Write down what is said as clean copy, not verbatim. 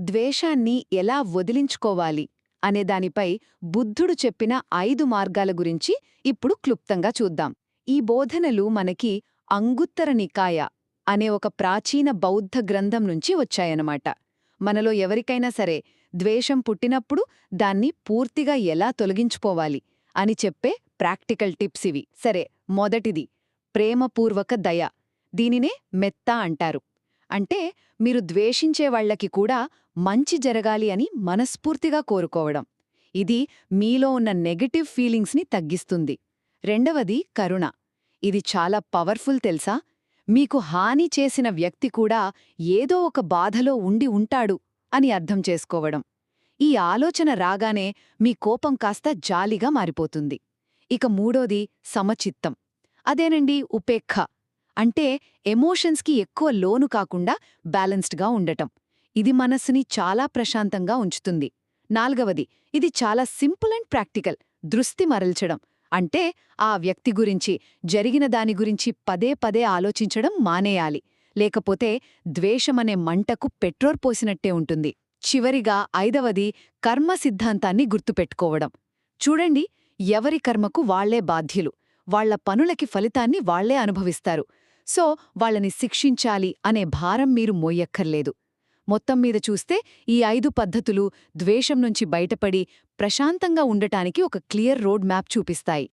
ద్వేషాన్ని ఎలా వదిలించుకోవాలి అనే దానిపై బుద్ధుడు చెప్పిన 5 మార్గాల గురించి ఇప్పుడు క్లుప్తంగా చూద్దాం. ఈ బోధనలు మనకి అంగుత్తర నికాయ అనే ఒక ప్రాచీన బౌద్ధ గ్రంథం నుంచి వచ్చాయన్నమాట. మనలో ఎవరికైనా సరే ద్వేషం పుట్టినప్పుడు దాన్ని పూర్తిగా ఎలా తొలగించుకోవాలి అని చెప్పే ప్రాక్టికల్ టిప్స్ ఇవి. సరే, మొదటిది ప్రేమపూర్వక దయ. దీనినే మెత్తా అంటారు. అంటే మీరు ద్వేషించే వాళ్లకి కూడా మంచి జరగాలి అని మనస్ఫూర్తిగా కోరుకోవడం. ఇది మీలో ఉన్న నెగటివ్ ఫీలింగ్స్ని తగ్గిస్తుంది. రెండవది కరుణ. ఇది చాలా పవర్ఫుల్ తెలుసా? మీకు హాని చేసిన వ్యక్తి కూడా ఏదో ఒక బాధలో ఉండి ఉంటాడు అని అర్థం చేసుకోవడం. ఈ ఆలోచన రాగానే మీ కోపం కాస్త జాలిగా మారిపోతుంది. ఇక మూడోది సమచిత్తం. అదేనండి ఉపేక్ష. అంటే ఎమోషన్స్కి ఎక్కువ లోను కాకుండా బ్యాలెన్స్డ్గా ఉండటం. ఇది మనస్సుని చాలా ప్రశాంతంగా ఉంచుతుంది. నాల్గవది, ఇది చాలా సింపుల్ అండ్ ప్రాక్టికల్, దృష్టి మరల్చడం. అంటే ఆ వ్యక్తి గురించి, జరిగిన దాని గురించి పదే పదే ఆలోచించడం మానేయాలి. లేకపోతే ద్వేషమనే మంటకు పెట్రోల్ పోసినట్టే ఉంటుంది. చివరిగా ఐదవది, కర్మ సిద్ధాంతాన్ని గుర్తుపెట్టుకోవడం. చూడండి, ఎవరి కర్మకు వాళ్లే బాధ్యులు. వాళ్ల పనులకి ఫలితాన్ని వాళ్లే అనుభవిస్తారు. సో వాళ్ళని శిక్షించాలి అనే భారం మీరు మోయక్కర్లేదు. మొత్తం మీద చూస్తే ఈ 5 పద్ధతులు ద్వేషం నుంచి బయటపడి ప్రశాంతంగా ఉండటానికి ఒక క్లియర్ రోడ్ మ్యాప్ చూపిస్తాయి.